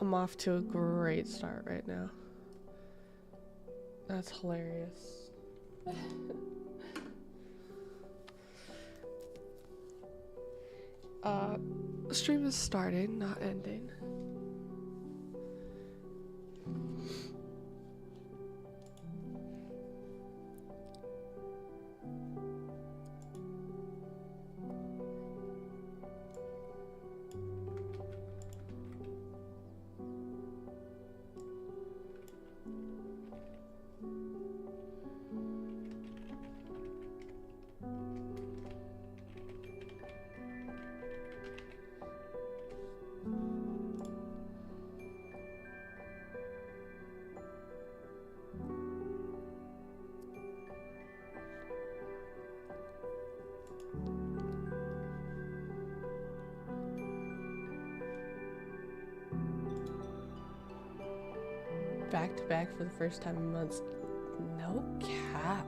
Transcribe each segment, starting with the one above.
I'm off to a great start right now. That's hilarious. The stream is starting, not ending. Back to back for the first time in months. No cap.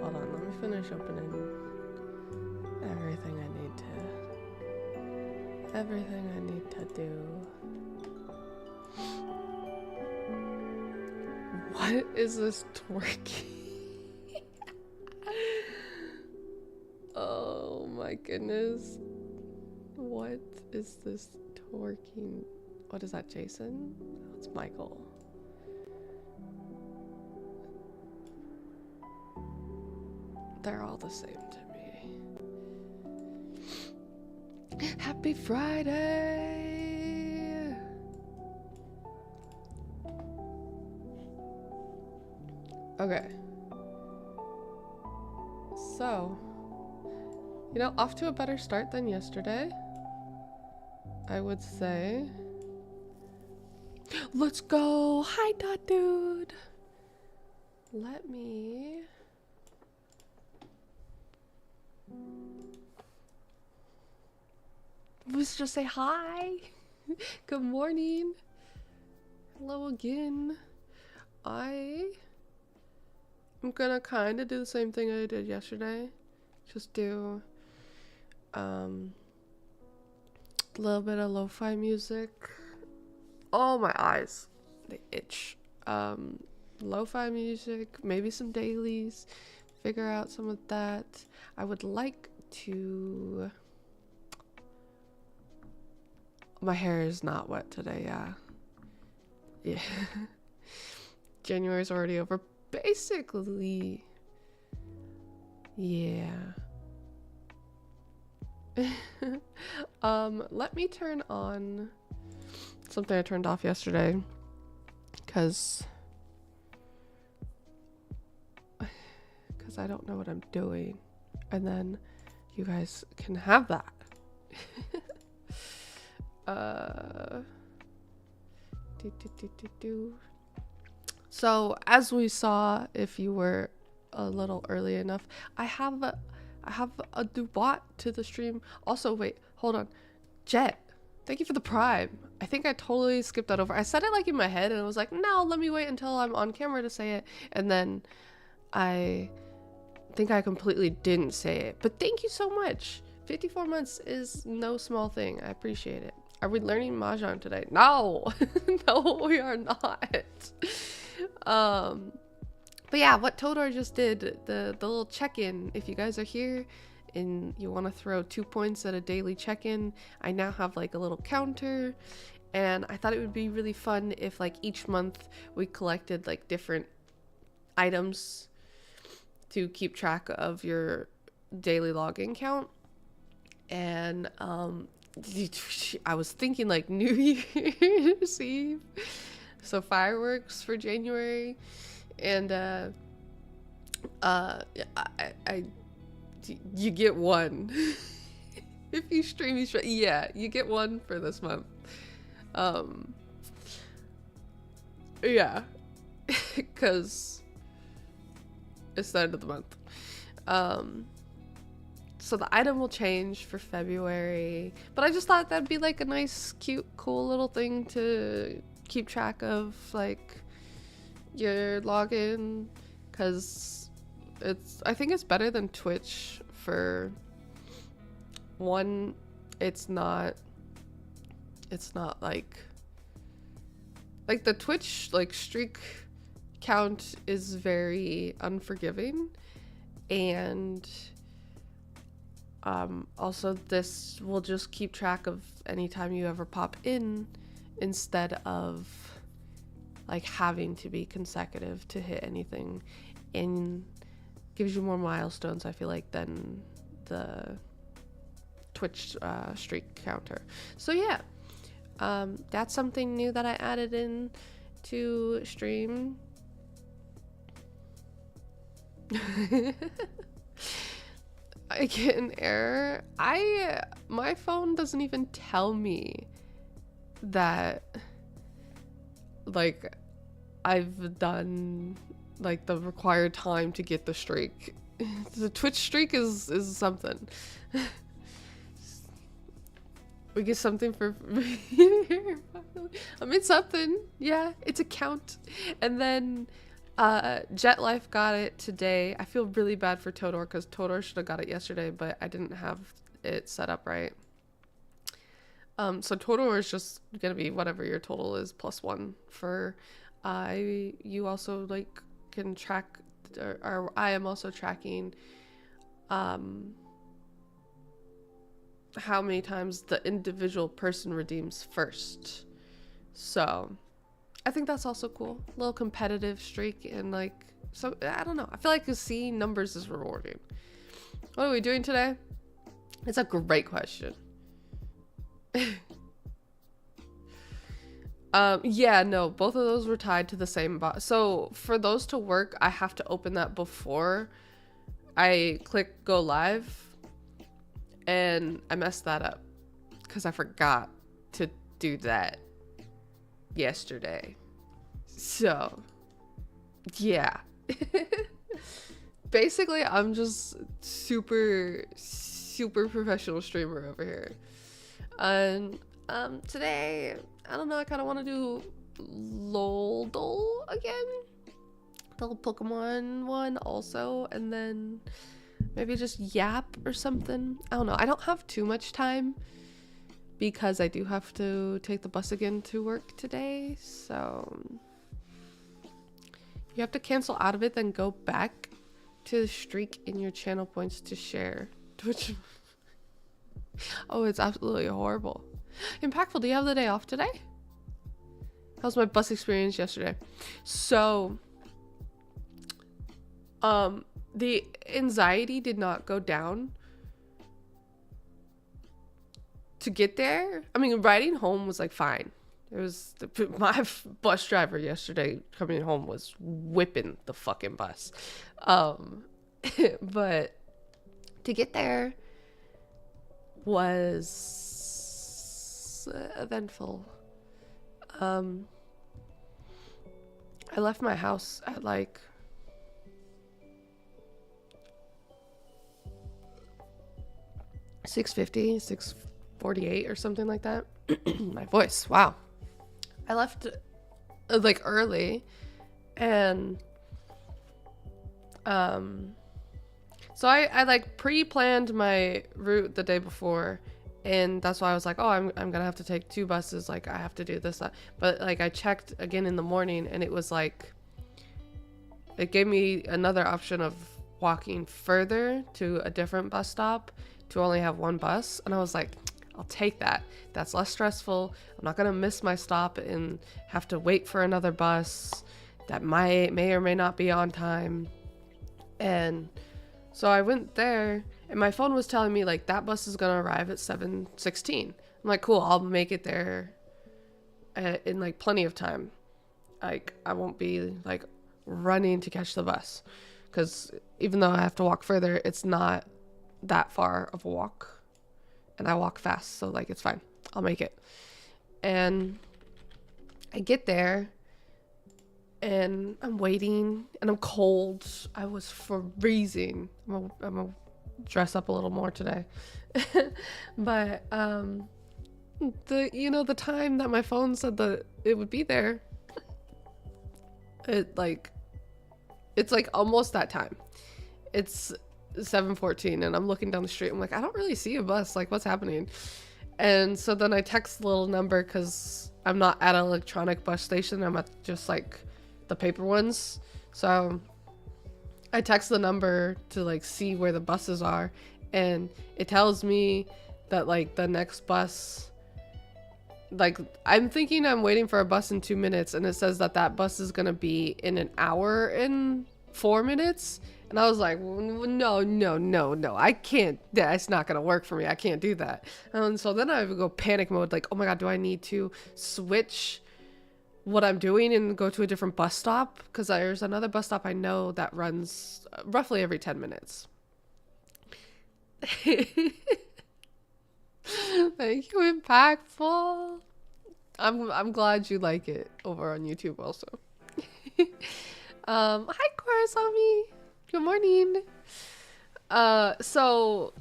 Hold on, let me finish opening everything I need to do. What is this twerking? Oh my goodness. What is this twerking? What is that, Jason? It's Michael. They're all the same to me. Happy Friday! Okay. So, you know, off to a better start than yesterday, I would say. Let's go! Hi, Dot Dude! Let me... Let's just say hi! Good morning! Hello again. I'm gonna kinda do the same thing I did yesterday. Just do a little bit of lo-fi music. Oh, my eyes, they itch. Lo-fi music, maybe some dailies, figure out some of that. I would like to... My hair is not wet today, yeah. Yeah. January's already over. Basically, yeah. Let me turn on something I turned off yesterday, because I don't know what I'm doing, and then you guys can have that. So as we saw, if you were a little early enough, I have a Dubot to the stream. Also, wait, hold on, Jet, thank you for the Prime. I think I totally skipped that over. I said it like in my head and I was like, no, let me wait until I'm on camera to say it, and then I think I completely didn't say it. But thank you so much. 54 months is no small thing. I appreciate it. Are we learning Mahjong today? No. No, we are not. But yeah, what Todor just did, the little check-in, if you guys are here and you want to throw 2 points at a daily check-in, I now have like a little counter, and I thought it would be really fun if like each month we collected like different items to keep track of your daily login count. And I was thinking like New Year's Eve, so fireworks for January, and you get one if you stream each. Yeah, you get one for this month. Yeah, because it's the end of the month. So the item will change for February, but I just thought that'd be like a nice, cute, cool little thing to keep track of, like your login, because I think it's better than Twitch. For one, it's not It's not like the Twitch like streak count is very unforgiving, and also this will just keep track of anytime you ever pop in instead of like having to be consecutive to hit anything, and gives you more milestones, I feel like, than the Twitch streak counter. So yeah, that's something new that I added in to stream. I get an error. My phone doesn't even tell me that like I've done like the required time to get the streak. The Twitch streak is something. We get something for I mean something. Yeah, it's a count. And then Jet Life got it today. I feel really bad for Todor because Todor should have got it yesterday, but I didn't have it set up right. So Todor is just gonna be whatever your total is +1 for. You also like can track, or I am also tracking how many times the individual person redeems first. So I think that's also cool. A little competitive streak, and like, so I don't know. I feel like seeing numbers is rewarding. What are we doing today? It's a great question. Yeah, no, both of those were tied to the same bot. So for those to work, I have to open that before I click go live, and I messed that up because I forgot to do that yesterday. So yeah. Basically, I'm just super professional streamer over here. And today, I don't know, I kind of want to do Loldle again, the little Pokemon one also, and then maybe just Yap or something. I don't know. I don't have too much time because I do have to take the bus again to work today, so you have to cancel out of it, then go back to the streak in your channel points to share. Which oh, it's absolutely horrible. Impactful, do you have the day off today? How's my bus experience yesterday? So the anxiety did not go down to get there. I mean, riding home was like fine. It was my bus driver yesterday coming home was whipping the fucking bus. But to get there was eventful. I left my house at like 6:50, 6:48 or something like that. My voice, wow. I left like early, and so I like pre-planned my route the day before, and that's why I was like, oh, I'm gonna have to take 2 buses, like I have to do this, that. But like I checked again in the morning, and it was like, it gave me another option of walking further to a different bus stop to only have 1 bus, and I was like, I'll take that. That's less stressful. I'm not gonna miss my stop and have to wait for another bus that may or may not be on time. And so I went there, and my phone was telling me like that bus is gonna arrive at 7:16. I'm like, cool, I'll make it there in like plenty of time. Like I won't be like running to catch the bus, because even though I have to walk further, it's not that far of a walk. And I walk fast, so like it's fine. I'll make it. And I get there, and I'm waiting, and I'm cold. I was freezing. I'm gonna dress up a little more today. But the time that my phone said that it would be there, it's like almost that time. It's 7:14, and I'm looking down the street. I'm like, I don't really see a bus. Like, what's happening? And so then I text the little number because I'm not at an electronic bus station. I'm at just like the paper ones. So I text the number to like see where the buses are, and it tells me that like the next bus, like I'm thinking I'm waiting for a bus in 2 minutes, and it says that that bus is gonna be in an hour and 4 minutes. And I was like, no, I can't, that's not gonna work for me, I can't do that. And so then I would go panic mode, like, oh my god, do I need to switch what I'm doing and go to a different bus stop? Because there's another bus stop I know that runs roughly every 10 minutes. Thank you, Impactful. I'm glad you like it over on YouTube also. Hi Korasami. Good morning. So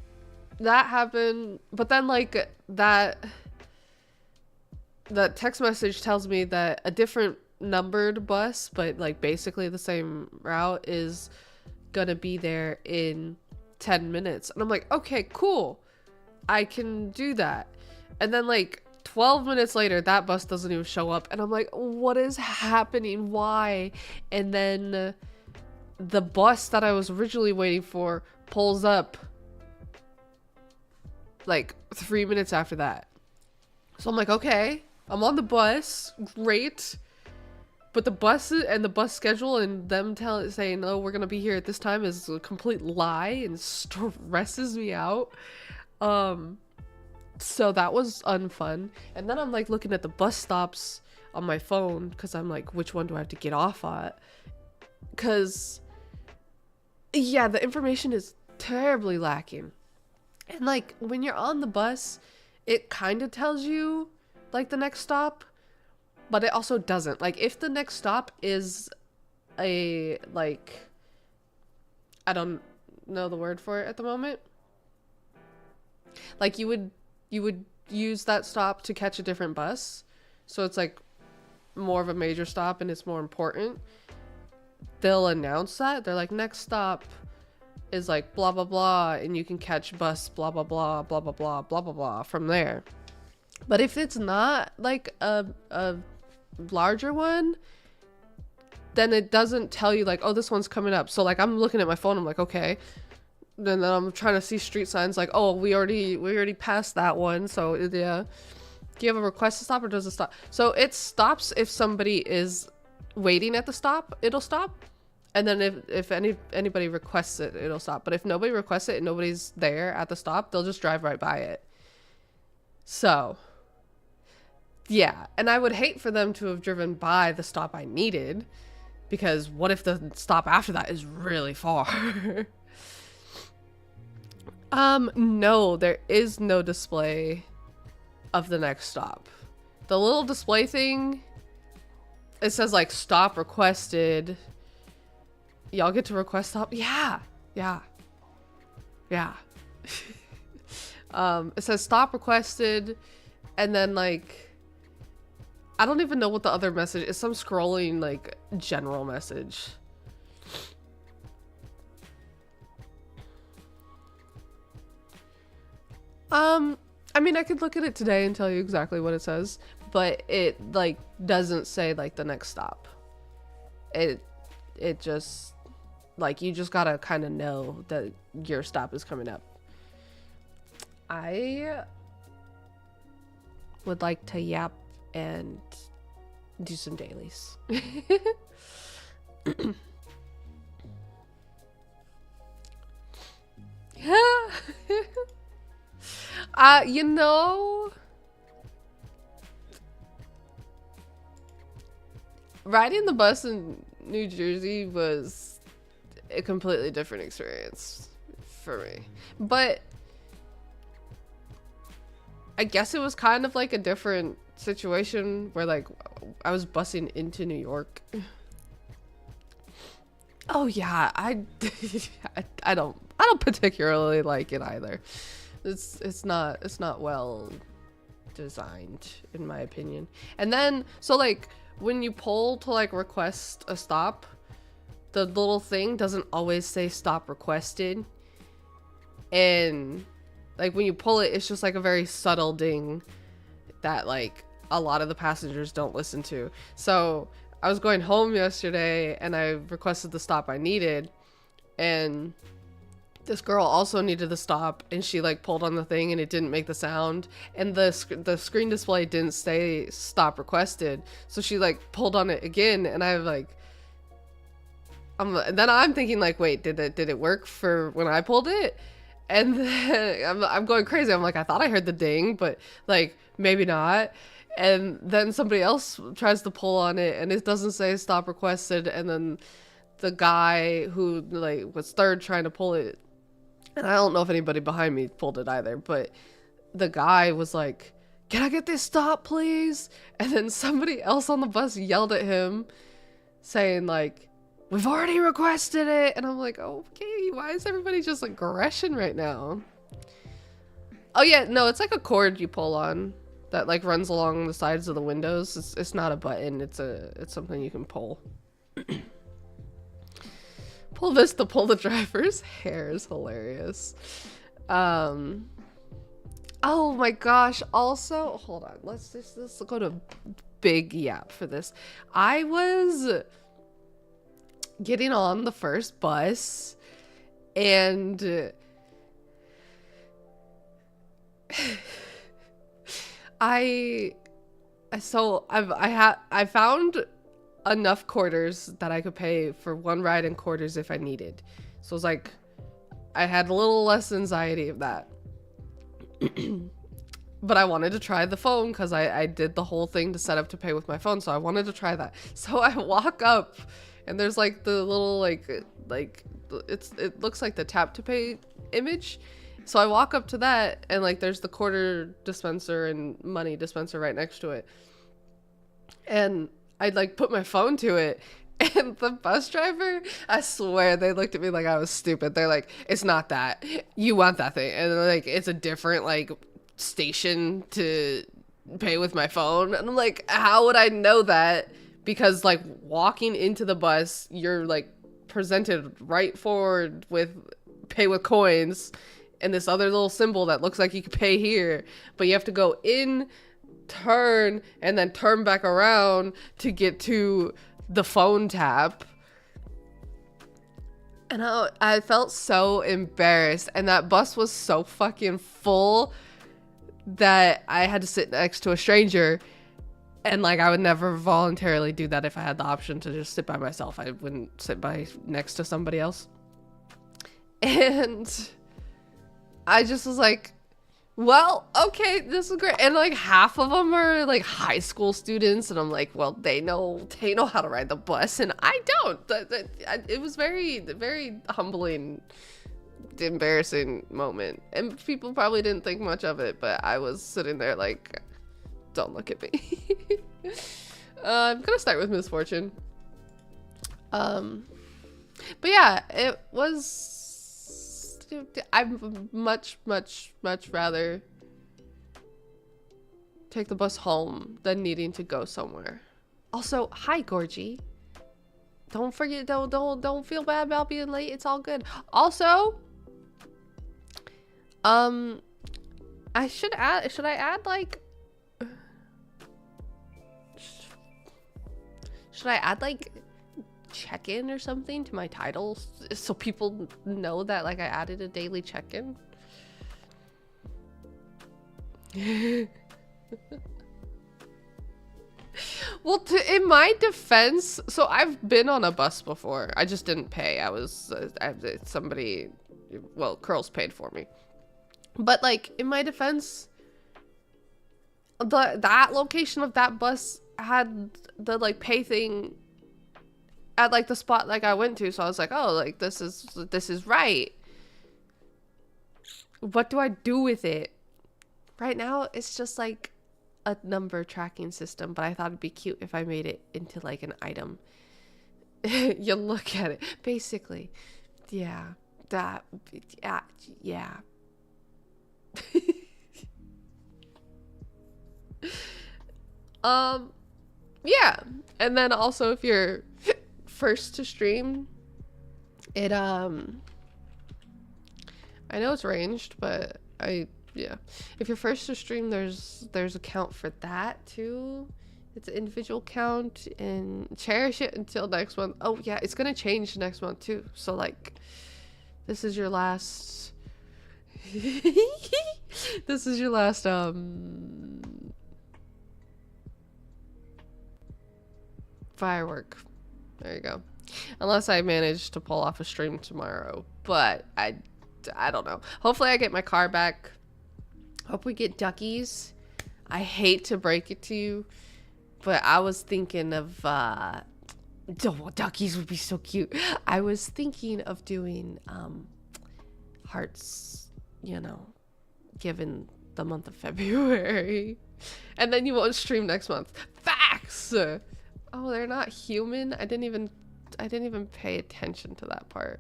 that happened, but then like that text message tells me that a different numbered bus, but like basically the same route, is gonna be there in 10 minutes. And I'm like, okay, cool, I can do that. And then like 12 minutes later, that bus doesn't even show up. And I'm like, what is happening? Why? And then the bus that I was originally waiting for pulls up like 3 minutes after that. So I'm like, okay, I'm on the bus, great. But the bus and the bus schedule and them saying, oh, we're gonna be here at this time is a complete lie and stresses me out. So that was unfun. And then I'm like looking at the bus stops on my phone because I'm like, which one do I have to get off at? Because yeah, the information is terribly lacking. And like when you're on the bus, it kind of tells you like the next stop, but it also doesn't. Like if the next stop is a, like, I don't know the word for it at the moment, like you would use that stop to catch a different bus, so it's like more of a major stop and it's more important, they'll announce that. They're like, next stop is like blah blah blah, and you can catch bus blah blah blah blah blah blah blah blah blah from there. But if it's not like a larger one, then it doesn't tell you like, oh, this one's coming up. So like I'm looking at my phone, I'm like, okay, then I'm trying to see street signs like, oh, we already passed that one. So yeah, do you have a request to stop, or does it stop? So it stops if somebody is waiting at the stop, it'll stop. And then if anybody requests it, it'll stop. But if nobody requests it and nobody's there at the stop, they'll just drive right by it. So yeah, and I would hate for them to have driven by the stop I needed, because what if the stop after that is really far? No, there is no display of the next stop. The little display thing, it says like stop requested. Y'all get to request stop? Yeah. It says stop requested, and then like I don't even know what the other message is. Some scrolling like general message. I mean, I could look at it today and tell you exactly what it says, but it like doesn't say like the next stop. It just like, you just gotta kind of know that your stop is coming up. I would like to yap and do some dailies. You know, riding the bus in New Jersey was a completely different experience for me. But I guess it was kind of like a different situation where like I was busing into New York. Oh yeah, I don't particularly like it either. It's not well designed in my opinion. And then so like when you pull to like request a stop, the little thing doesn't always say stop requested, and like when you pull it, it's just like a very subtle ding that like a lot of the passengers don't listen to. So I was going home yesterday and I requested the stop I needed, and this girl also needed the stop, and she like pulled on the thing and it didn't make the sound, and the screen display didn't say stop requested. So she like pulled on it again, and I like then I'm thinking like, wait, did it work for when I pulled it? And then I'm going crazy. I'm like, I thought I heard the ding, but like maybe not. And then somebody else tries to pull on it and it doesn't say stop requested, and then the guy who like was third trying to pull it, and I don't know if anybody behind me pulled it either, but the guy was like, can I get this stop, please? And then somebody else on the bus yelled at him saying like, we've already requested it. And I'm like, okay, why is everybody just aggression right now? Oh yeah, no, it's like a cord you pull on that like runs along the sides of the windows. It's not a button, it's something you can pull. Pull this to pull the driver's hair is hilarious. Oh my gosh. Also, hold on. Let's go to big yap for this. I was getting on the first bus and I found enough quarters that I could pay for one ride in quarters if I needed. So it was like, I had a little less anxiety of that. But I wanted to try the phone because I did the whole thing to set up to pay with my phone. So I wanted to try that. So I walk up and there's like the little it looks like the tap to pay image. So I walk up to that and like there's the quarter dispenser and money dispenser right next to it. And I'd like put my phone to it, and the bus driver, I swear they looked at me like I was stupid. They're like, it's not that, you want that thing, and like it's a different like station to pay with my phone. And I'm like, how would I know that? Because like walking into the bus, you're like presented right forward with pay with coins and this other little symbol that looks like you could pay here, but you have to go in, turn, and then turn back around to get to the phone tap. And I felt so embarrassed, and that bus was so fucking full that I had to sit next to a stranger, and like I would never voluntarily do that if I had the option to just sit by myself. I wouldn't sit next to somebody else. And I just was like, well, okay, this is great. And like half of them are like high school students, and I'm like, well, they know how to ride the bus, and I don't. It was very, very humbling, embarrassing moment, and people probably didn't think much of it, but I was sitting there like, don't look at me. I'm gonna start with misfortune. But yeah, it was. I'd much rather take the bus home than needing to go somewhere. Also, hi Gorgie. Don't forget, don't feel bad about being late. It's all good. Also, I should I add like check-in or something to my titles so people know that like I added a daily check-in? Well, in my defense, so I've been on a bus before. I just didn't pay. I was somebody, well, Curls paid for me. But like in my defense, that location of that bus had the like pay thing at like the spot like I went to, so I was like, oh, like this is right. What do I do with it? Right now it's just like a number tracking system, but I thought it'd be cute if I made it into like an item. You look at it basically. Yeah, yeah. Yeah, and then also if you're first to stream, it I know it's ranged, but Yeah. If you're first to stream, there's a count for that too. It's an individual count, and cherish it until next month. Oh yeah, it's gonna change next month too. So like, this is your last. This is your last firework. There you go. Unless I manage to pull off a stream tomorrow, but I don't know. Hopefully I get my car back. Hope we get duckies. I hate to break it to you, but I was thinking of duckies would be so cute. I was thinking of doing hearts, you know, given the month of February. And then you won't stream next month. Facts. Oh, they're not human. I didn't even pay attention to that part.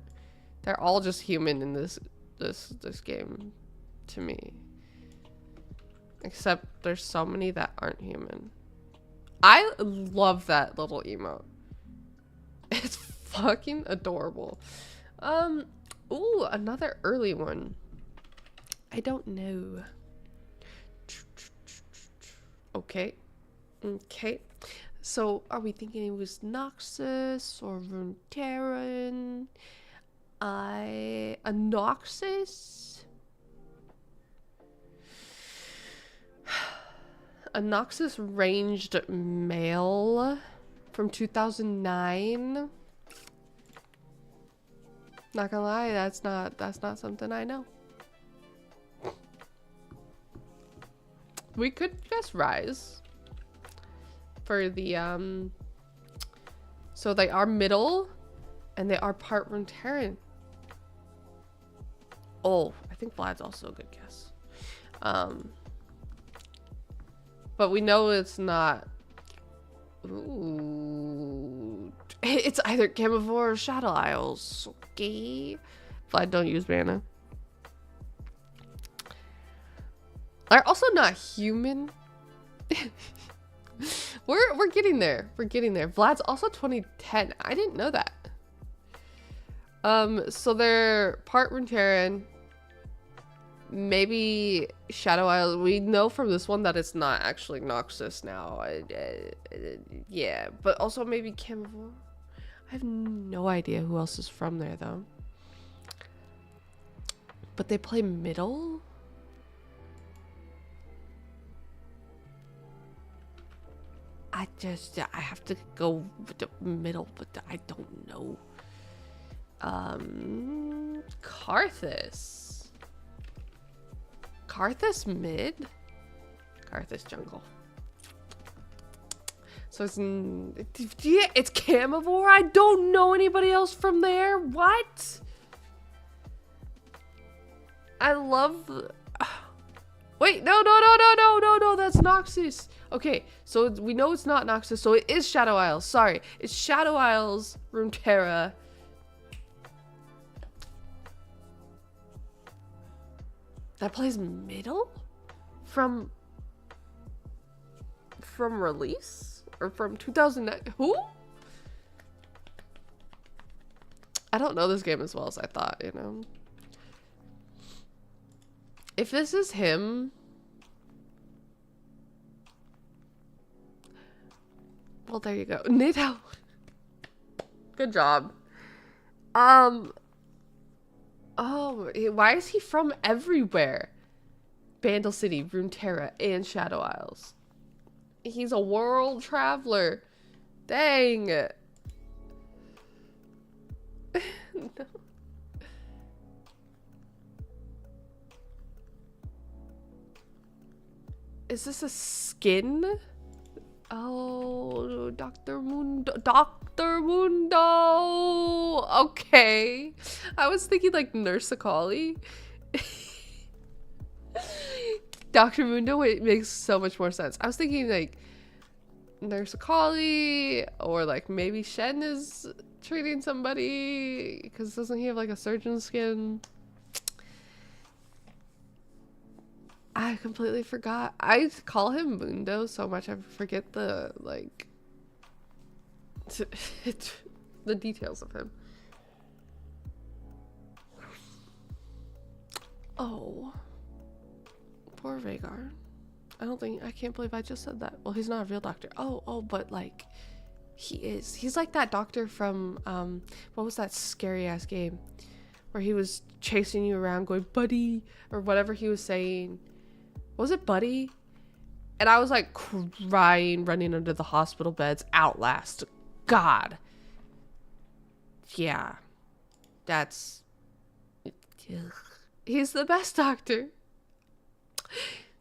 They're all just human in this game to me. Except there's so many that aren't human. I love that little emote. It's fucking adorable. Ooh, another early one. I don't know. Okay. Okay. So, are we thinking it was Noxus or Runeterran? A Noxus? A Noxus ranged male from 2009. Not gonna lie, that's not something I know. We could guess Rise for the so they are middle and they are part Runeterran. Oh, I think Vlad's also a good guess. But we know it's not. Ooh. It's either Camivore or Shadow Isles. Okay. Vlad, don't use mana. They're also not human. We're getting there. We're getting there. Vlad's also 2010. I didn't know that. So they're part Runeterran. Maybe Shadow Isle. We know from this one that it's not actually Noxus now. Yeah, but also maybe Camivore. I have no idea who else is from there though. But they play middle? I have to go with the middle, but I don't know. Karthus. Karthus mid? Karthus jungle. So it's it's Camivore? I don't know anybody else from there. What? I love wait, no, that's Noxus. Okay, so we know it's not Noxus, so it is Shadow Isles. Sorry, it's Shadow Isles, Runeterra. That plays middle? From release? Or from 2009? Who? I don't know this game as well as I thought, you know? If this is him... Well, there you go. Nito. Good job. Oh, why is he from everywhere? Bandle City, Runeterra, and Shadow Isles. He's a world traveler. Dang. No. Is this a skin? Oh, Dr. Mundo. Dr. Mundo. Okay. I was thinking like Nursicali. Dr. Mundo, it makes so much more sense. I was thinking like Nursicali, or like maybe Shen is treating somebody, because doesn't he have like a surgeon skin? I completely forgot. I call him Mundo so much I forget the like the details of him. Oh. Poor Vagar. I can't believe I just said that. Well, he's not a real doctor. Oh, but like, he is. He's like that doctor from, what was that scary ass game? Where he was chasing you around going, buddy, or whatever he was saying. Was it buddy? And I was like crying, running under the hospital beds, Outlast. God. Yeah. That's... Ugh. He's the best doctor.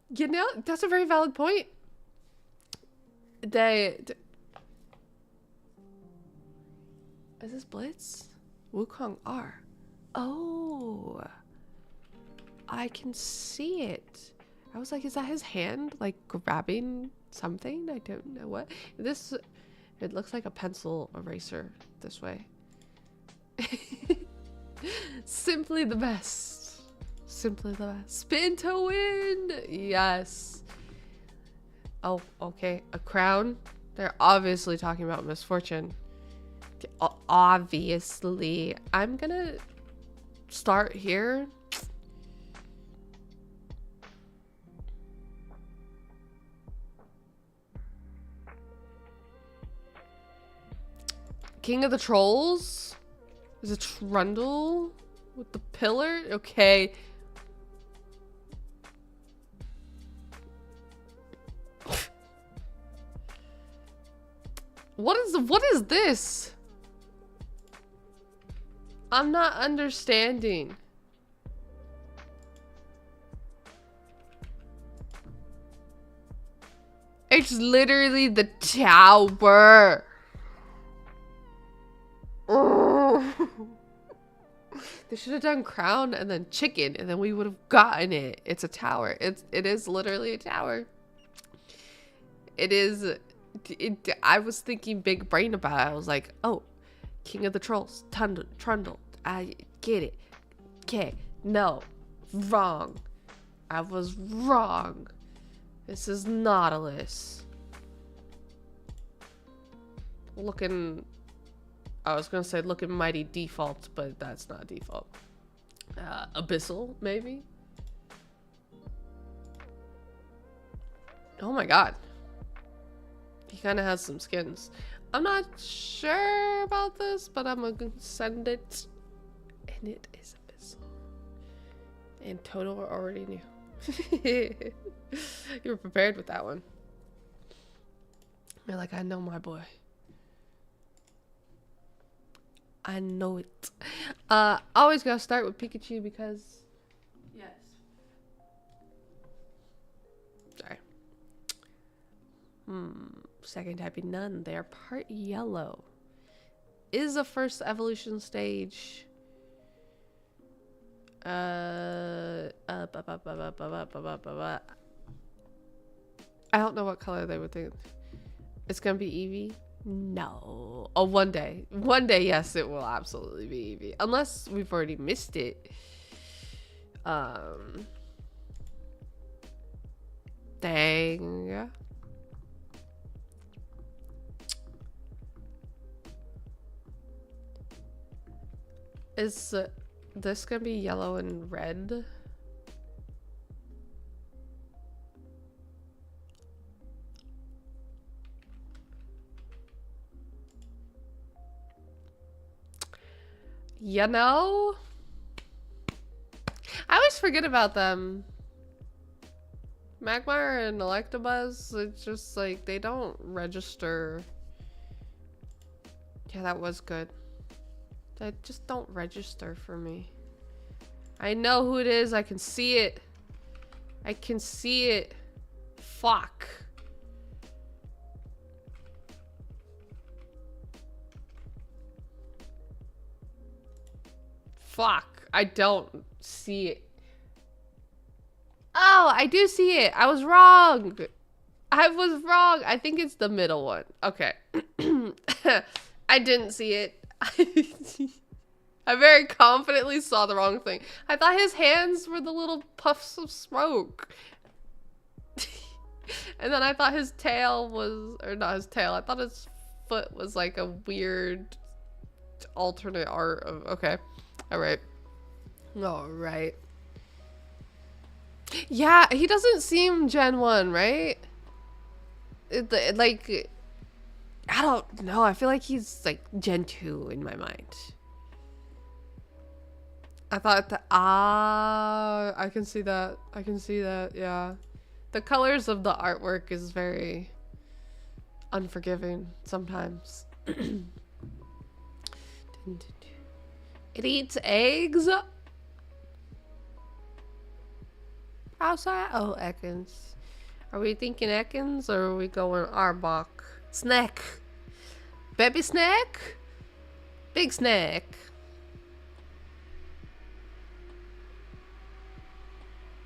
You know, that's a very valid point. Is this Blitz? Wukong R. Oh. I can see it. I was like, is that his hand, like, grabbing something? I don't know what. This, it looks like a pencil eraser this way. Simply the best. Simply the best. Spin to win! Yes. Oh, okay. A crown? They're obviously talking about misfortune. Obviously. I'm gonna start here. King of the Trolls? Is it Trundle with the pillar? Okay. What is this? I'm not understanding. It's literally the tower. They should have done crown and then chicken, and then we would have gotten it. It's a tower. It is literally a tower. It is. I was thinking big brain about it. I was like, oh, King of the Trolls, Trundle. I get it. Okay, no, wrong. I was wrong. This is Nautilus. Looking. I was gonna say looking mighty default, but that's not default. Abyssal, maybe? Oh my god. He kind of has some skins. I'm not sure about this, but I'm gonna send it. And it is Abyssal. And Toto already knew. You were prepared with that one. You're like, I know my boy. I know it. Always gotta start with Pikachu because... Yes. Sorry. Second type none. They are part yellow. Is a first evolution stage. I don't know what color they would think. It's gonna be Eevee. No. Oh, one day. One day, yes, it will absolutely be Eevee. Unless we've already missed it. Dang. Is this gonna be yellow and red? You know? I always forget about them. Magmar and Electabuzz, it's just like, they don't register. Yeah, that was good. They just don't register for me. I know who it is. I can see it. I can see it. Fuck. Fuck. I don't see it. Oh, I do see it. I was wrong. I was wrong. I think it's the middle one. Okay. I didn't see it. I very confidently saw the wrong thing. I thought his hands were the little puffs of smoke. And then I thought his tail was, or not his tail, I thought his foot was like a weird alternate art of, okay. All right. All right. Yeah, he doesn't seem Gen 1, right? Like, I don't know. I feel like he's like Gen 2 in my mind. I thought that, I can see that. I can see that, yeah. The colors of the artwork is very unforgiving sometimes. It eats eggs? Outside? Oh, Ekans. Are we thinking Ekans or are we going Arbok? Snack. Baby snack? Big snack.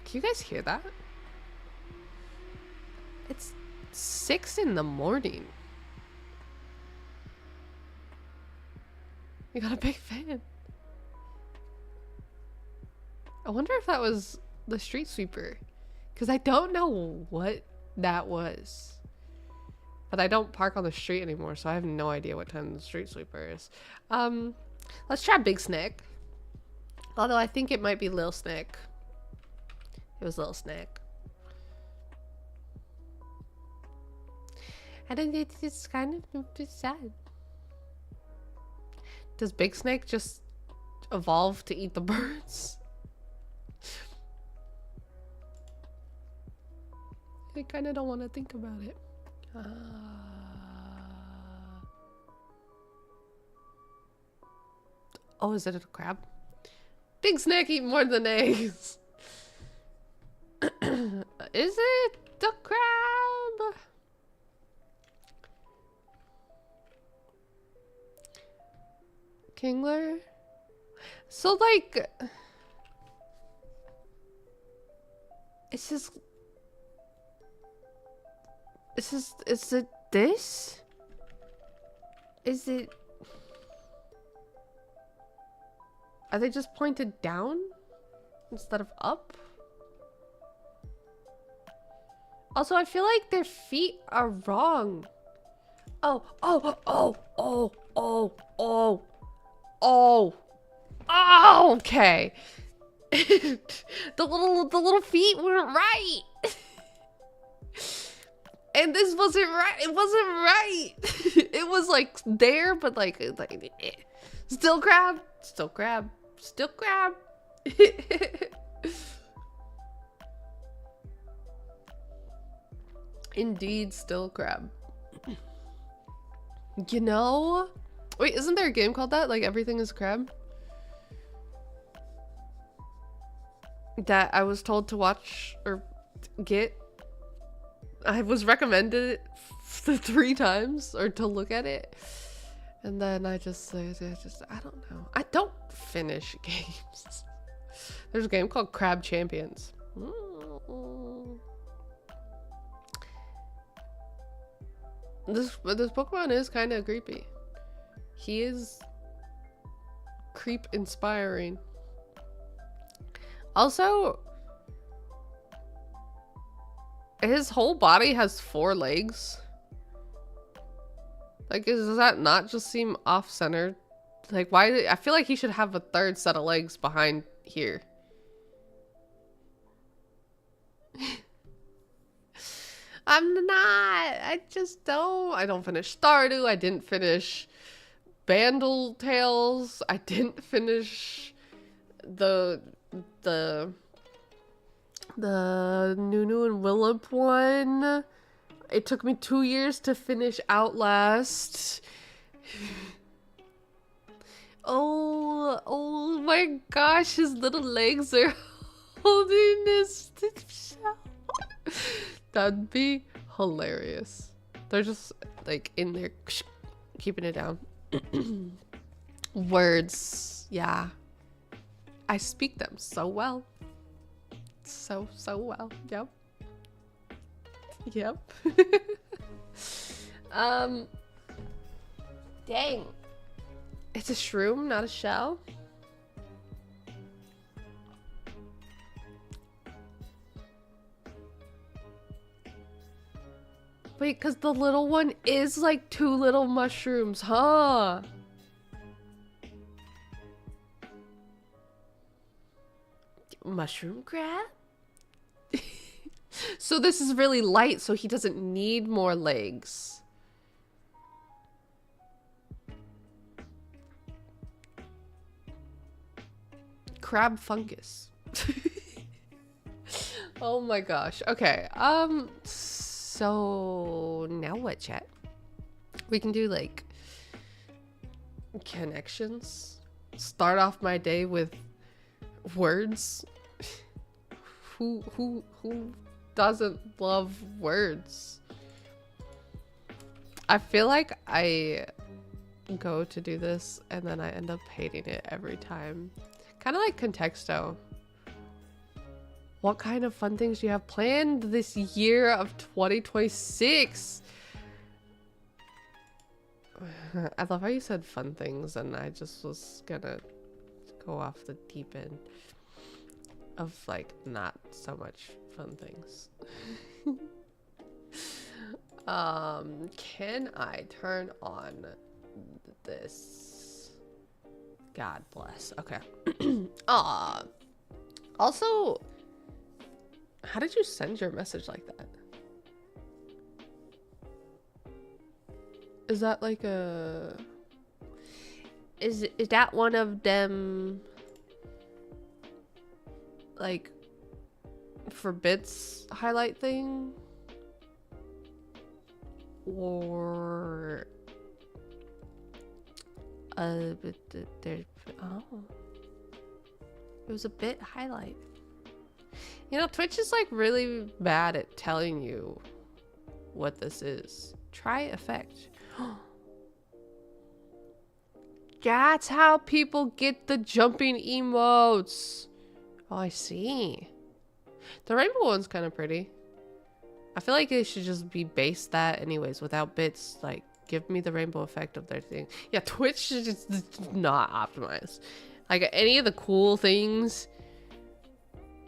Can you guys hear that? It's 6 in the morning. You got a big fan. I wonder if that was the street sweeper. Because I don't know what that was. But I don't park on the street anymore, so I have no idea what time the street sweeper is. Let's try Big Snack. Although I think it might be Lil Snack. It was Lil Snack. I think it's kind of sad. Does Big Snake just evolve to eat the birds? I kind of don't want to think about it. Oh, is it a crab? Big Snake eat more than eggs. Is it the crab? Kingler? So like, it's just, is it this? Is it, are they just pointed down instead of up? Also, I feel like their feet are wrong. Oh, oh, oh, oh, oh, oh, oh, oh, okay. The little feet weren't right. And this wasn't right. It wasn't right. It was like there, but like still crab, still crab, still crab. Indeed, still crab. You know? Wait, isn't there a game called that? Like Everything is Crab? That I was told to watch or get. I was recommended it 3 times or to look at it. And then I just I don't know. I don't finish games. There's a game called Crab Champions. This Pokemon is kind of creepy. He is creep inspiring. Also, his whole body has 4 legs. Like, does that not just seem off-centered? Like, why? I feel like he should have a 3rd set of legs behind here. I'm not. I just don't. I don't finish Stardew. I didn't finish Bandle Tales. I didn't finish the Nunu and Willump one. It took me 2 years to finish Outlast. Oh my gosh, his little legs are holding his shell. That'd be hilarious. They're just like in there keeping it down. Words, yeah. I speak them so well. So well. Yep. Yep. Dang. It's a shroom, not a shell. Wait, because the little one is like 2 little mushrooms, huh? Mushroom crab? So this is really light, so he doesn't need more legs. Crab fungus. Oh my gosh. Okay. So now what, chat? We can do like connections. Start off my day with words. Who doesn't love words? I feel like I go to do this and then I end up hating it every time. Kind of like Contexto. What kind of fun things do you have planned this year of 2026? I love how you said fun things and I just was gonna go off the deep end of like not so much fun things. Can I turn on this? God bless. Okay. Also, how did you send your message like that? Is that like a... Is that one of them, like, for bits highlight thing? Or... oh. It was a bit highlight. You know, Twitch is like really bad at telling you what this is. Try effect. That's how people get the jumping emotes. Oh, I see. The rainbow one's kind of pretty. I feel like it should just be based that anyways, without bits. Like, give me the rainbow effect of their thing. Yeah, Twitch is just not optimized. Like, any of the cool things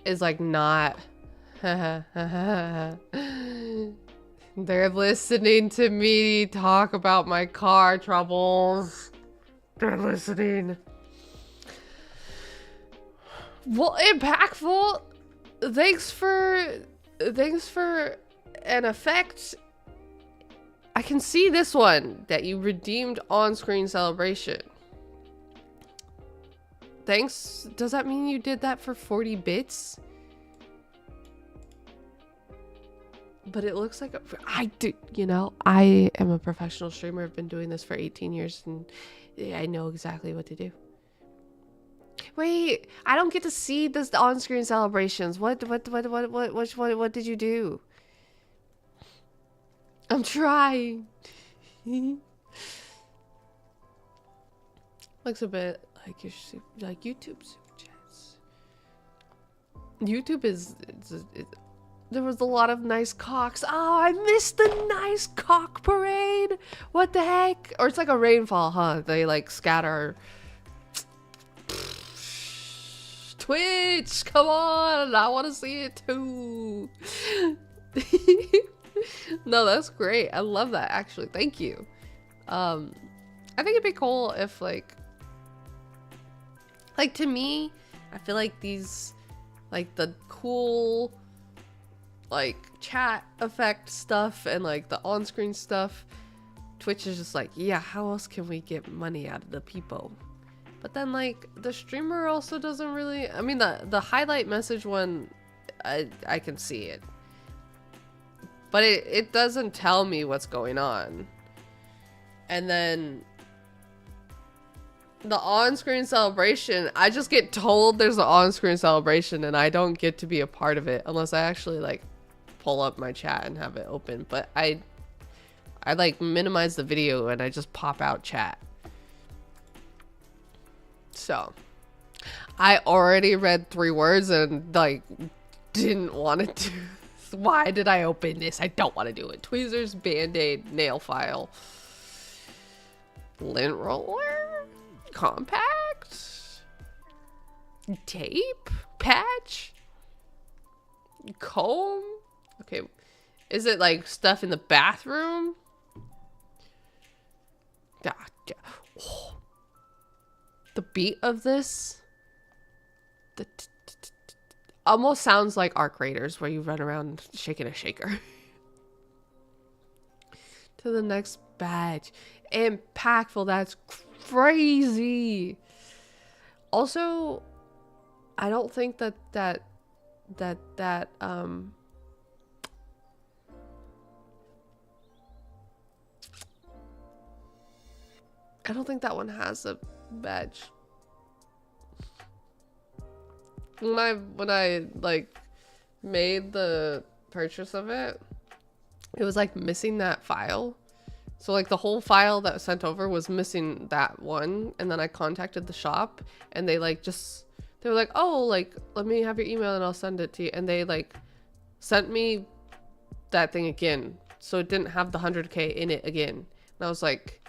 is like not... They're listening to me talk about my car troubles. They're listening. Well, impactful. Thanks for an effect. I can see this one that you redeemed on-screen celebration. Thanks. Does that mean you did that for 40 bits? But it looks like I do, you know, I am a professional streamer. I've been doing this for 18 years and I know exactly what to do. Wait, I don't get to see this on-screen celebrations. What did you do? I'm trying. Looks a bit like YouTube super chats. YouTube is there was a lot of nice cocks. Oh, I missed the nice cock parade. What the heck? Or it's like a rainfall, huh? They like scatter. Twitch, come on. I want to see it too. No, that's great. I love that actually. Thank you. I think it'd be cool if like to me, I feel like these like the cool like chat effect stuff and like the on-screen stuff, Twitch is just like, yeah, how else can we get money out of the people? But then like the streamer also doesn't really, I mean the highlight message one, I can see it, but it doesn't tell me what's going on. And then the on-screen celebration, I just get told there's an on-screen celebration and I don't get to be a part of it unless I actually like pull up my chat and have it open. But I like minimize the video and I just pop out chat. So I already read 3 words and like didn't want to do. Why did I open this? I don't want to do it. Tweezers, band-aid, nail file, lint roller, compact, tape, patch, comb. Okay, is it like stuff in the bathroom? Oh. The beat of this. Almost sounds like Arc Raiders, where you run around shaking a shaker. To the next badge. Impactful. That's crazy. Also, I don't think that I don't think that one has a badge. When I like made the purchase of it, it was like missing that file. So like the whole file that was sent over was missing that one, and then I contacted the shop and they like they were like, "Oh, like let me have your email and I'll send it to you." And they like sent me that thing again. So it didn't have the 100K in it again. And I was like,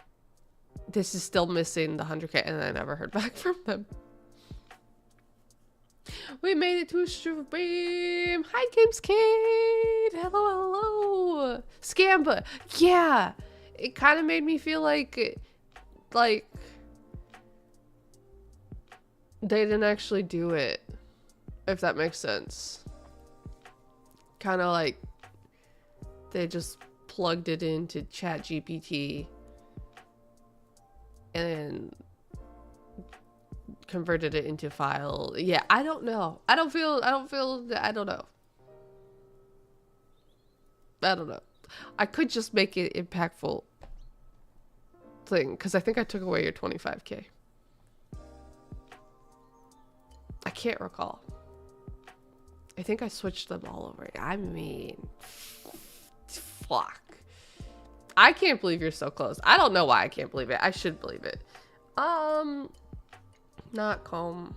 this is still missing the 100K, and I never heard back from them. We made it to stream. Hi, Games Kid. Hello, hello. Scamba. Yeah. It kind of made me feel like they didn't actually do it, if that makes sense. Kind of like they just plugged it into ChatGPT and converted it into file. Yeah, I don't know. I don't know. I don't know. I could just make it impactful thing, because I think I took away your 25K. I can't recall. I think I switched them all over. I mean, fuck. I can't believe you're so close. I don't know why I can't believe it. I should believe it. Not calm.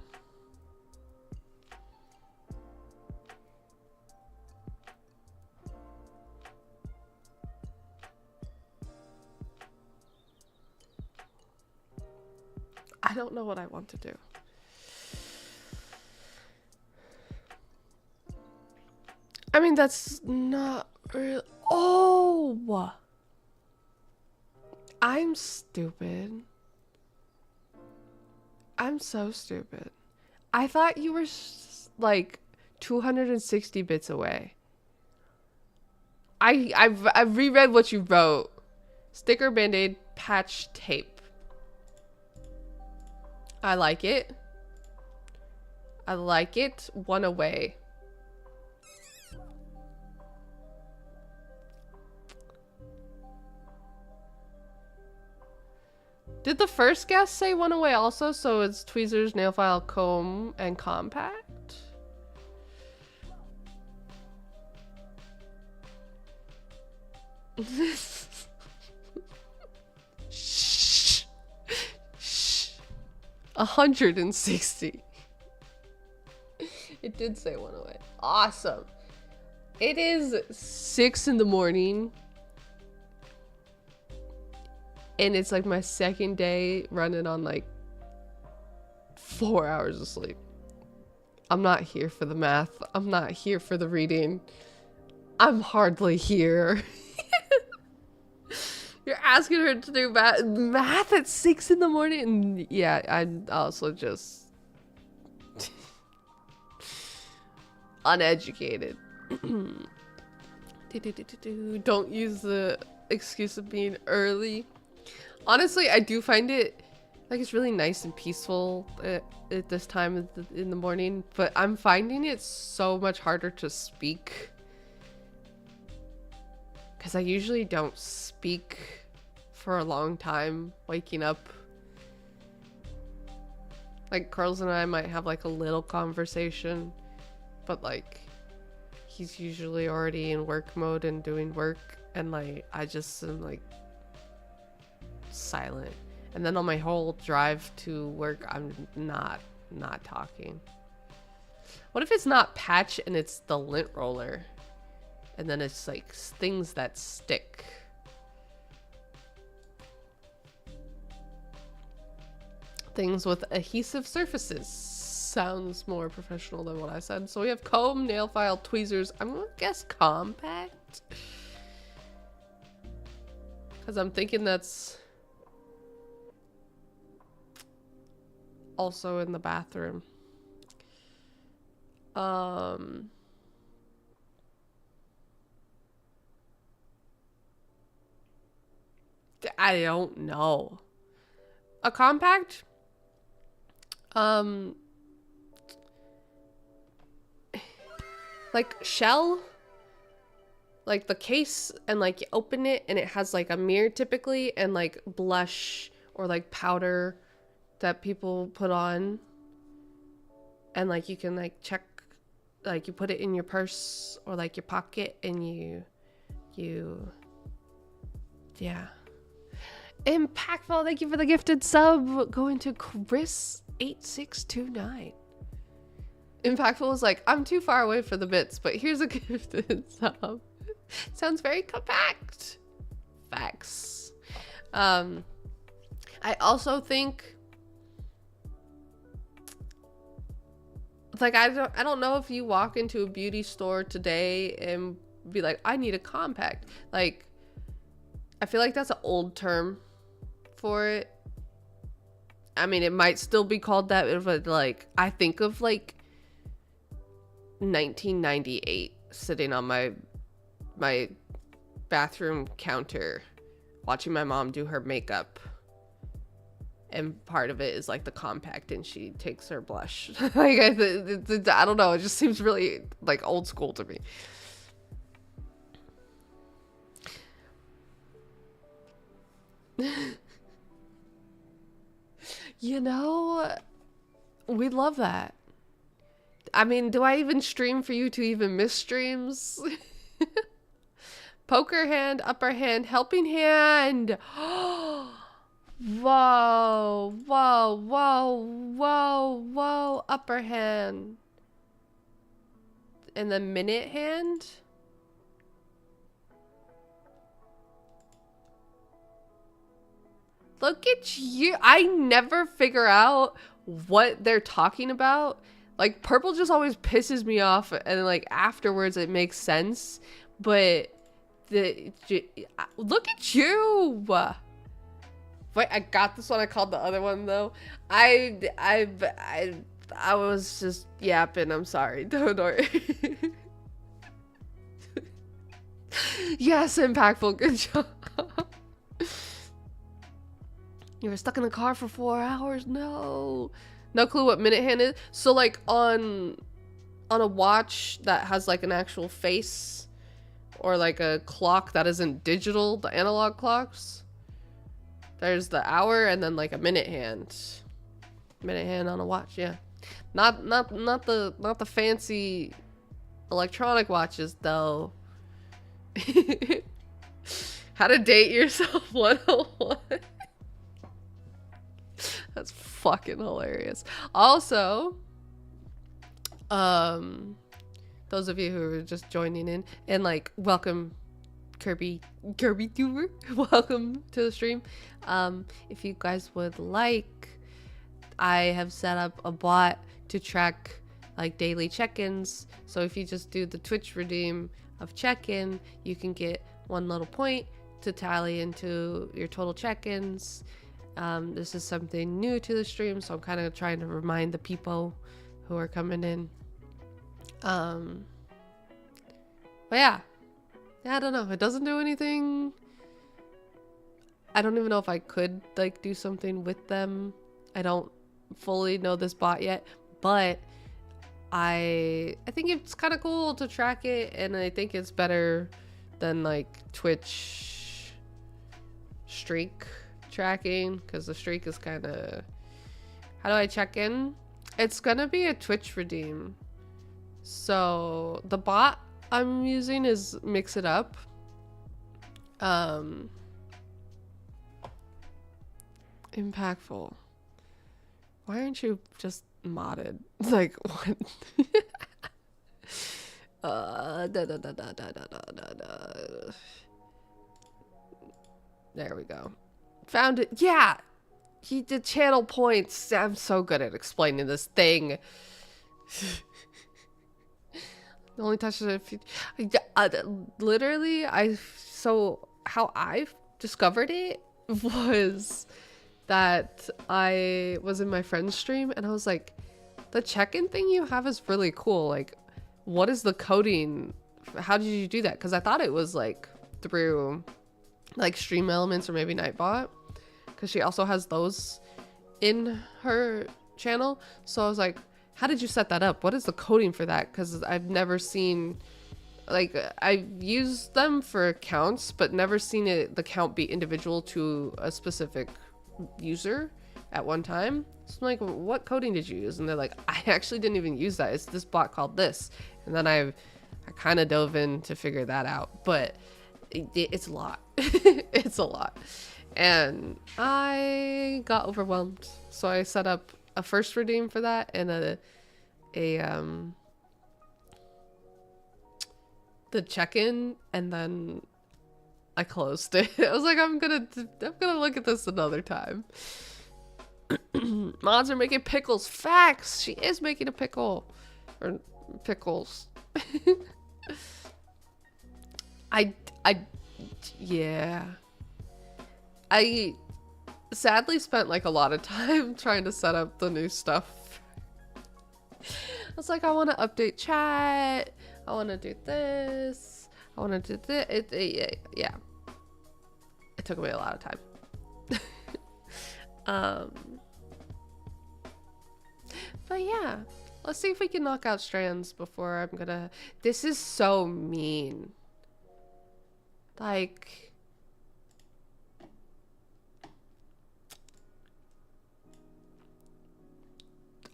I don't know what I want to do. I mean, that's not real. Oh! I'm stupid. I'm so stupid. I thought you were like 260 bits away. I've reread what you wrote. Sticker, band-aid, patch, tape. I like it. I like it. One away. Did the first guest say one away also? So it's tweezers, nail file, comb, and compact? Shh. Shh. 160. It did say one away. Awesome. It is 6 in the morning. And it's like my second day running on like 4 hours of sleep. I'm not here for the math. I'm not here for the reading. I'm hardly here. You're asking her to do math at 6 in the morning? And yeah, I'm also just uneducated. Don't use the excuse of being early. Honestly, I do find it like it's really nice and peaceful at this time in the morning, but I'm finding it so much harder to speak because I usually don't speak for a long time waking up. Like Carls and I might have like a little conversation, but like he's usually already in work mode and doing work, and like I just am like silent. And then on my whole drive to work, I'm not talking. What if it's not patch and it's the lint roller? And then it's like things that stick. Things with adhesive surfaces. Sounds more professional than what I said. So we have comb, nail file, tweezers. I'm gonna guess compact. Because I'm thinking that's also in the bathroom. Um, I don't know. A compact? Um, like shell? Like the case, and like you open it and it has like a mirror typically, and like blush or like powder that people put on. And like you can like check, like you put it in your purse or like your pocket, and yeah. Impactful, thank you for the gifted sub. Going to Chris8629. Impactful is like, I'm too far away for the bits, but here's a gifted sub. Sounds very compact. Facts. I also think, like, I don't know if you walk into a beauty store today and be like, I need a compact. Like, I feel like that's an old term for it. I mean, it might still be called that, but like, I think of like 1998 sitting on my bathroom counter watching my mom do her makeup, and part of it is like the compact, and she takes her blush. Like I don't know, it just seems really like old school to me. You know, we love that. I mean, do I even stream for you to even miss streams? Poker hand, upper hand, helping hand. Whoa, whoa, whoa, upper hand. And the minute hand? Look at you. I never figure out what they're talking about. Like, purple just always pisses me off, and like afterwards it makes sense. But look at you. Wait, I got this one. I called the other one though. I was just yapping. I'm sorry. Don't worry. Yes, impactful. Good job. You were stuck in the car for 4 hours? No. No clue what minute hand is. So like on a watch that has like an actual face, or like a clock that isn't digital, the analog clocks, there's the hour and then like a minute hand. Minute hand on a watch, yeah. Not the fancy electronic watches though. How to date yourself 101. That's fucking hilarious. Also, those of you who are just joining in, and like, welcome Kirby Tuber. Welcome to the stream. If you guys would like, I have set up a bot to track like daily check-ins. So if you just do the Twitch redeem of check-in, you can get 1 little point to tally into your total check-ins. This is something new to the stream, so I'm kind of trying to remind the people who are coming in. But yeah, I don't know. It doesn't do anything. I don't even know if I could like do something with them. I don't fully know this bot yet, but I think it's kind of cool to track it, and I think it's better than like Twitch streak tracking, because the streak is kind of, how do I check in? It's gonna be a Twitch redeem. So the bot I'm using is Mix It Up. Impactful. Why aren't you just modded? Like, what? There we go. Found it. Yeah, he did channel points. I'm so good at explaining this thing. The only touch of literally, so how I discovered it was that I was in my friend's stream and I was like, The check-in thing you have is really cool. Like, what is the coding? How did you do that? Because I thought it was like through like Stream Elements or maybe Nightbot, because she also has those in her channel. So I was like, how did you set that up? What is the coding for that? Because I've never seen, like, I've used them for accounts, but never seen the count be individual to a specific user at one time. So I'm like, what coding did you use? And they're like, I actually didn't even use that. It's this bot called this. And then I kind of dove in to figure that out, but it's a lot. It's a lot. And I got overwhelmed. So I set up a first redeem for that and the check-in, and then I closed it. I was like, I'm gonna look at this another time. Mods are making pickles. Facts. She is making a pickle. Or pickles. Yeah. I sadly spent like a lot of time trying to set up the new stuff. I was like, I want to update chat. I want to do this. I want to do this. Yeah. It took me a lot of time. But yeah, let's see if we can knock out strands before I'm gonna. This is so mean. Like,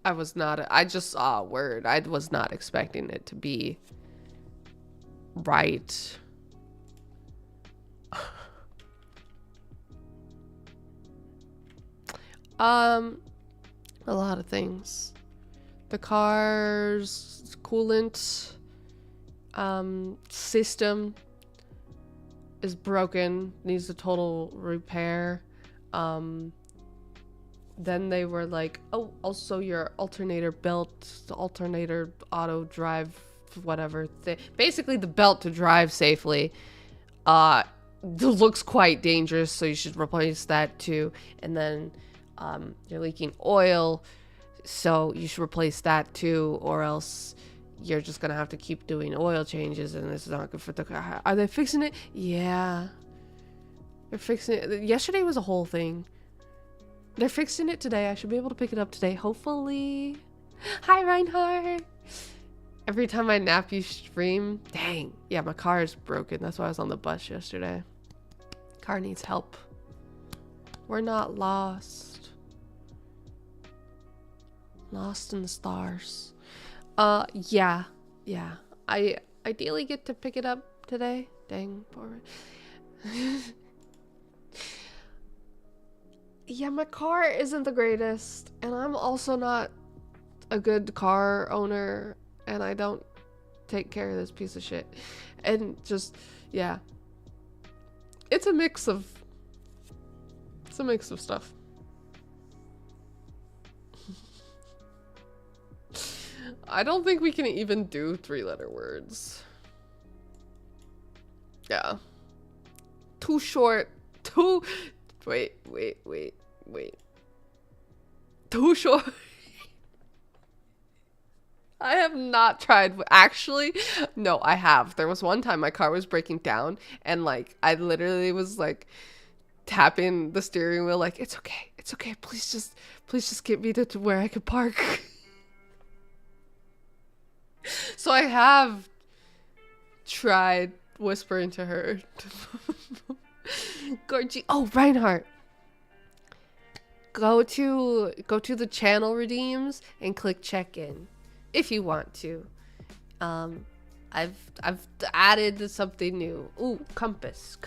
I just saw a word. I was not expecting it to be right. A lot of things. The car's coolant system is broken, needs a total repair. Then they were like, oh, also your alternator belt, the alternator auto drive, whatever. Basically the belt to drive safely looks quite dangerous, so you should replace that too. And then you're leaking oil, so you should replace that too, or else you're just gonna have to keep doing oil changes, and this is not good for the car. Are they fixing it? Yeah, they're fixing it. Yesterday was a whole thing. They're fixing it today. I should be able to pick it up today, hopefully. Hi, Reinhardt. Every time I nap, you stream. Dang. Yeah, my car is broken. That's why I was on the bus yesterday. Car needs help. We're not lost. Lost in the stars. Yeah. I ideally get to pick it up today. Dang, poor. Yeah, my car isn't the greatest, and I'm also not a good car owner, and I don't take care of this piece of shit. And just, yeah. It's a mix of stuff. I don't think we can even do 3-letter words. Yeah. Too short. Wait. Too short. I have not tried. Actually, no, I have. There was one time my car was breaking down, and like I literally was like tapping the steering wheel like, it's okay, please just get me to where I could park. So I have tried whispering to her. Gorgie. Oh, Reinhardt. Go to the channel redeems and click check-in if you want to. I've added something new. Ooh, compass.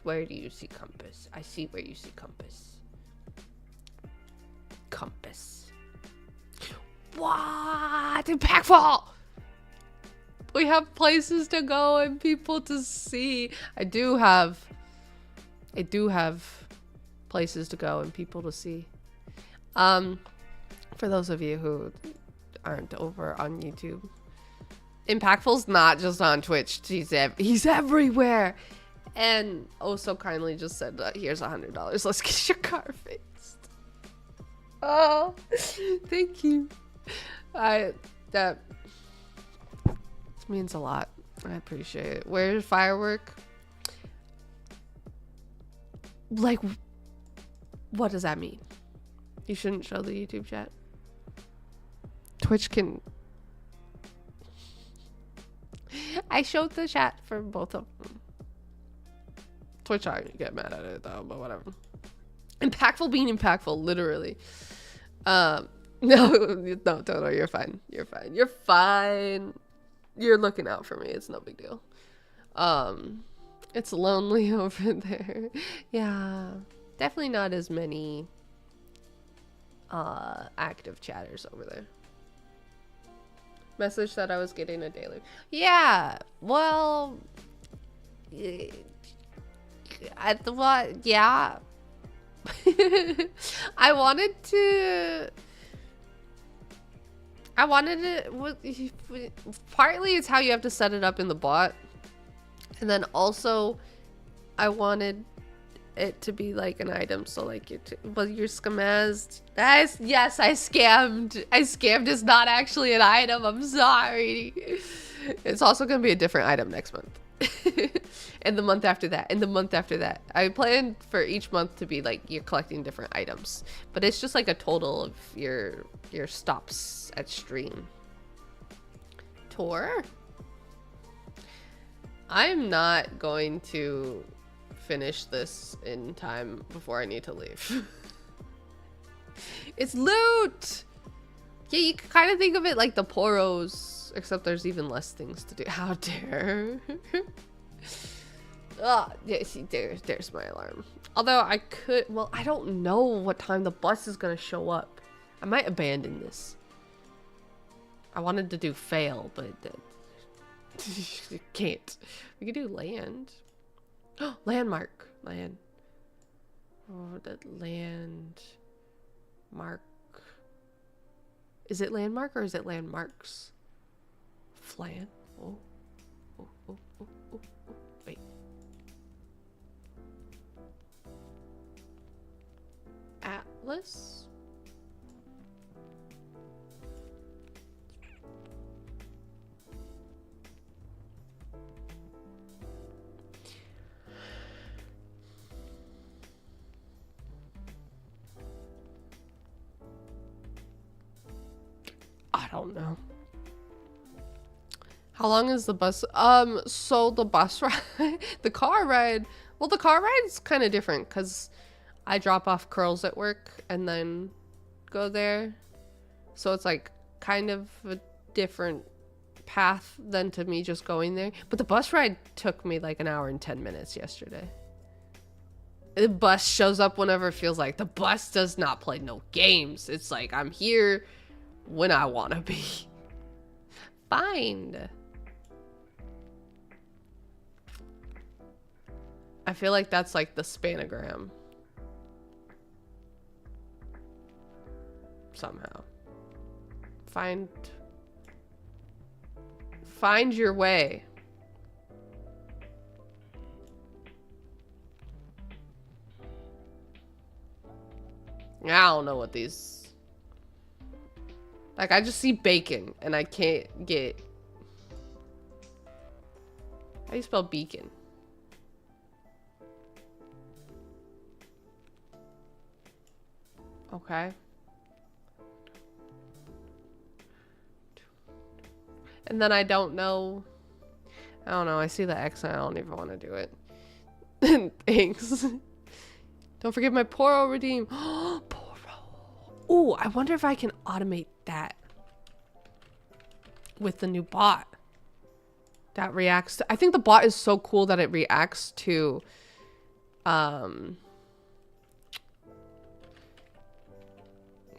Where do you see compass? I see where you see compass. Compass. What? Impactful! We have places to go and people to see. I do have places to go and people to see. For those of you who aren't over on YouTube, Impactful's not just on Twitch. He's everywhere. And oh so kindly just said, here's $100. Let's get your car fixed. Oh, thank you. That means a lot. I appreciate it. Where's firework? Like, what does that mean? You shouldn't show the YouTube chat. Twitch can. I showed the chat for both of them. Twitch, I get mad at it though, but whatever. Impactful being impactful, literally. No, Toto, you're fine. You're fine. You're fine. You're looking out for me. It's no big deal. It's lonely over there. Yeah, definitely not as many active chatters over there. Message said I was getting a daily. Yeah, well, yeah. I wanted it. Partly it's how you have to set it up in the bot, and then also I wanted it to be like an item, so like you're scammed. Yes, I scammed is not actually an item. I'm sorry. It's also gonna be a different item next month. And the month after that, and the month after that. I planned for each month to be like you're collecting different items, but it's just like a total of your stops at stream. Tour? I'm not going to finish this in time before I need to leave. It's loot! Yeah, you can kind of think of it like the Poros, except there's even less things to do. How dare. Ah, yeah, see, there's my alarm. Although I could, well, I don't know what time the bus is gonna show up. I might abandon this. I wanted to do fail, but can't. We could do land. Oh, landmark. Land. Oh, that land. Mark. Is it landmark or is it landmarks? Flan. Oh. Oh, oh, oh, oh, oh. Wait. Atlas? I don't know. How long is the bus? So the bus ride, the car ride, well, the car ride's kind of different because I drop off curls at work and then go there. So it's like kind of a different path than to me just going there. But the bus ride took me like an hour and 10 minutes yesterday. The bus shows up whenever it feels like. The bus does not play no games. It's like I'm here when I want to be. Find. I feel like that's like the spanogram. Somehow. Find your way. I don't know what these... Like, I just see bacon, and I can't get... How do you spell beacon? Okay. And then I don't know... I don't know, I see the X and I don't even want to do it. Thanks. Don't forget my Poro redeem. Poro. Ooh, I wonder if I can automate that with the new bot. That reacts to... I think the bot is so cool that it reacts to...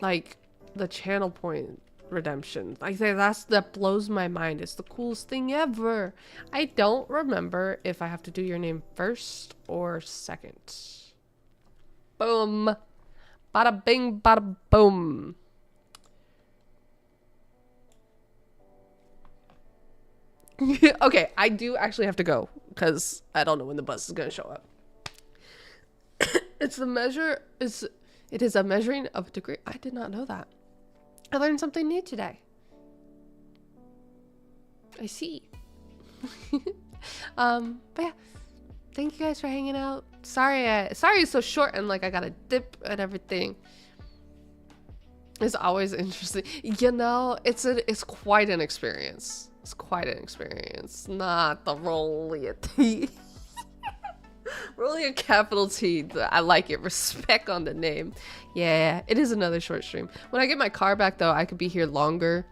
like, the channel point redemption. I say that blows my mind. It's the coolest thing ever. I don't remember if I have to do your name first or second. Boom. Bada bing, bada boom. Okay, I do actually have to go because I don't know when the bus is gonna show up. It's the measure. It is a measuring of a degree. I did not know that. I learned something new today. I see. But yeah, thank you guys for hanging out. Sorry it's so short and like I gotta dip and everything. It's always interesting. You know, it's quite an experience. It's quite an experience. Not the Rolyatack. Rolly a capital T. I like it. Respect on the name. Yeah, it is another short stream. When I get my car back though, I could be here longer.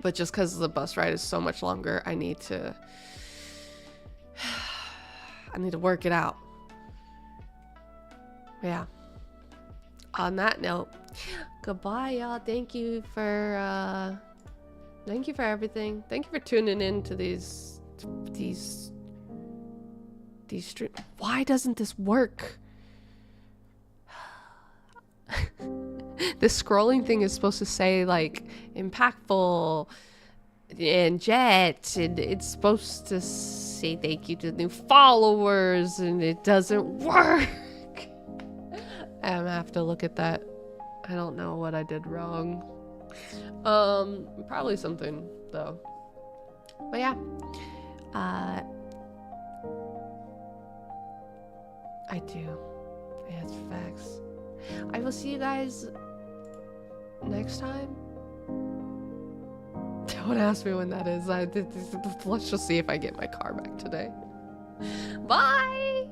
But just because the bus ride is so much longer, I need to work it out. Yeah. On that note, goodbye y'all. Thank you for everything. Thank you for tuning in to these streams. Why doesn't this work? This scrolling thing is supposed to say like impactful and jet, and it's supposed to say thank you to new followers, and it doesn't work. I'm gonna have to look at that. I don't know what I did wrong. Probably something though. But yeah, I do. Yeah, it's facts. I will see you guys next time. Don't ask me when that is. Let's just see if I get my car back today. Bye!